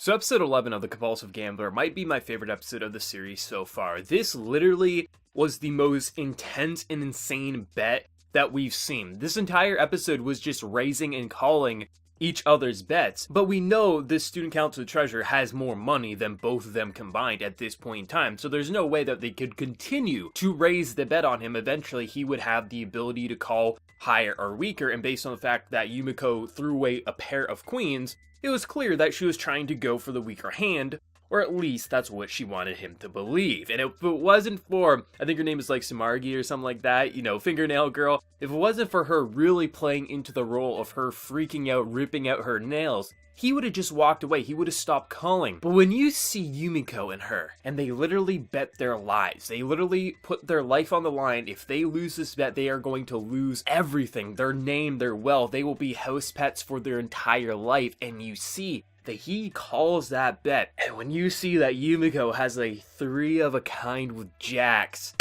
So episode 11 of The Compulsive Gambler might be my favorite episode of the series so far. This literally was the most intense and insane bet that we've seen. This entire episode was just raising and calling each other's bets, but we know this student council treasurer has more money than both of them combined at this point in time, so there's no way that they could continue to raise the bet on him. Eventually he would have the ability to call higher or weaker, and based on the fact that Yumiko threw away a pair of queens, it was clear that she was trying to go for the weaker hand, or at least that's what she wanted him to believe. And if it wasn't for, I think her name is like Samargi or something like that, you know, fingernail girl, if it wasn't for her really playing into the role of her freaking out, ripping out her nails, he would have just walked away, he would have stopped calling. But when you see Yumiko and her, and they literally bet their lives, they literally put their life on the line. If they lose this bet, they are going to lose everything, their name, their wealth, they will be house pets for their entire life, and you see that he calls that bet. And when you see that Yumiko has a 3 of a kind with jacks,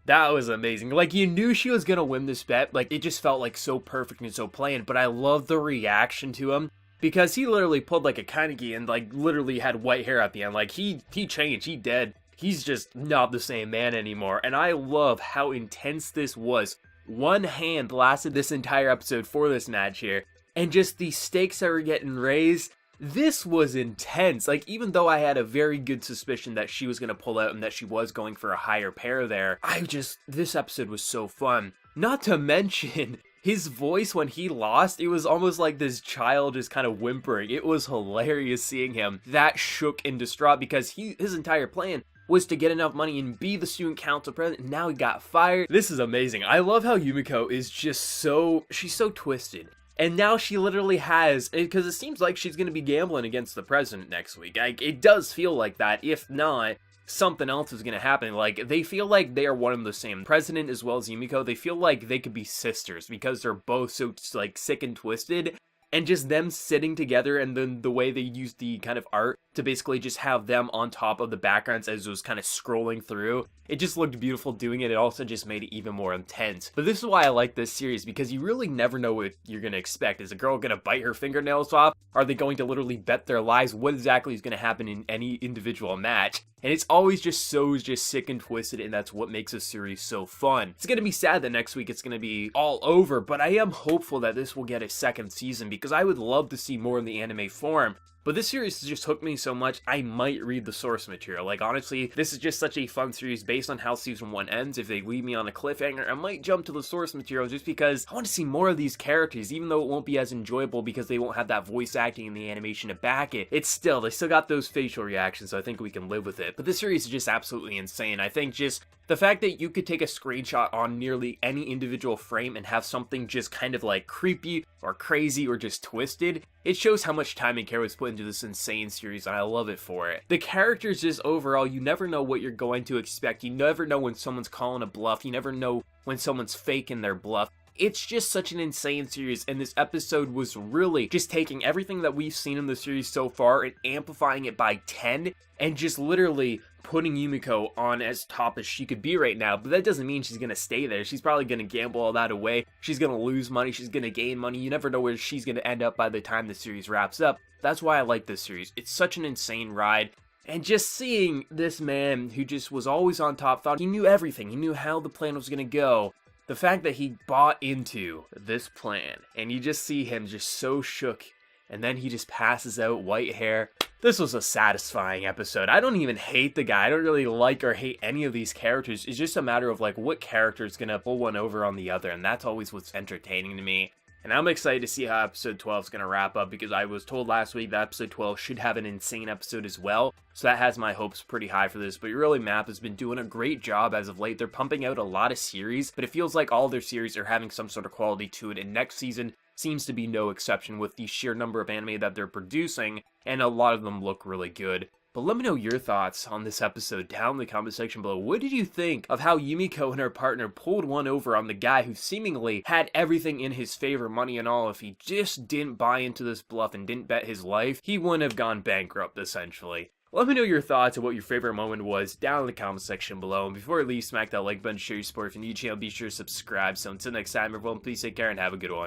that was amazing. Like, you knew she was gonna win this bet, like, it just felt like so perfect and so planned, but I love the reaction to him, because he literally pulled like a Kaneki and like literally had white hair at the end. Like, he changed, he dead. He's just not the same man anymore, and I love how intense this was. One hand lasted this entire episode for this match here, and just the stakes that were getting raised, this was intense. Like, even though I had a very good suspicion that she was going to pull out and that she was going for a higher pair there, this episode was so fun. Not to mention, his voice when he lost, it was almost like this child just kind of whimpering. It was hilarious seeing him that shook and distraught, because his entire plan was to get enough money and be the student council president, and now he got fired. This is amazing. I love how Yumiko is just she's so twisted. And now she literally has, because it seems like she's going to be gambling against the president next week. It does feel like that. If not, something else is going to happen. Like, they feel like they are one and the same. President as well as Yumiko, they feel like they could be sisters because they're both so, like, sick and twisted. And just them sitting together, and then the way they use the kind of art to basically just have them on top of the backgrounds as it was kind of scrolling through. It just looked beautiful doing it. It also just made it even more intense. But this is why I like this series, because you really never know what you're going to expect. Is a girl going to bite her fingernails off? Are they going to literally bet their lives? What exactly is going to happen in any individual match? And it's always just sick and twisted, and that's what makes this series so fun. It's going to be sad that next week it's going to be all over, but I am hopeful that this will get a second season, because I would love to see more in the anime form. But this series has just hooked me so much, I might read the source material. Like, honestly, this is just such a fun series based on how season 1 ends. If they leave me on a cliffhanger, I might jump to the source material just because I want to see more of these characters, even though it won't be as enjoyable because they won't have that voice acting and the animation to back it. They still got those facial reactions, so I think we can live with it. But this series is just absolutely insane. I think just the fact that you could take a screenshot on nearly any individual frame and have something just kind of like creepy or crazy or just twisted, it shows how much time and care was put into this insane series, and I love it for it. The characters just overall, you never know what you're going to expect. You never know when someone's calling a bluff. You never know when someone's faking their bluff. It's just such an insane series, and this episode was really just taking everything that we've seen in the series so far and amplifying it by 10, and just literally putting Yumiko on as top as she could be right now. But that doesn't mean she's gonna stay there. She's probably gonna gamble all that away. She's gonna lose money. She's gonna gain money. You never know where she's gonna end up by the time the series wraps up. That's why I like this series. It's such an insane ride. And just seeing this man who just was always on top, thought he knew everything. He knew how the plan was gonna go. The fact that he bought into this plan, and you just see him just so shook, and then he just passes out, white hair. This was a satisfying episode. I don't even hate the guy. I don't really like or hate any of these characters. It's just a matter of like what character is gonna pull one over on the other, and that's always what's entertaining to me. And I'm excited to see how episode 12 is going to wrap up, because I was told last week that episode 12 should have an insane episode as well. So that has my hopes pretty high for this. But really, MAP has been doing a great job as of late. They're pumping out a lot of series, but it feels like all their series are having some sort of quality to it. And next season seems to be no exception with the sheer number of anime that they're producing. And a lot of them look really good. But let me know your thoughts on this episode down in the comment section below. What did you think of how Yumiko and her partner pulled one over on the guy who seemingly had everything in his favor, money and all? If he just didn't buy into this bluff and didn't bet his life, he wouldn't have gone bankrupt, essentially. Let me know your thoughts and what your favorite moment was down in the comment section below. And before I leave, smack that like button, share your support. If you're new to the channel, be sure to subscribe. So until next time, everyone, please take care and have a good one.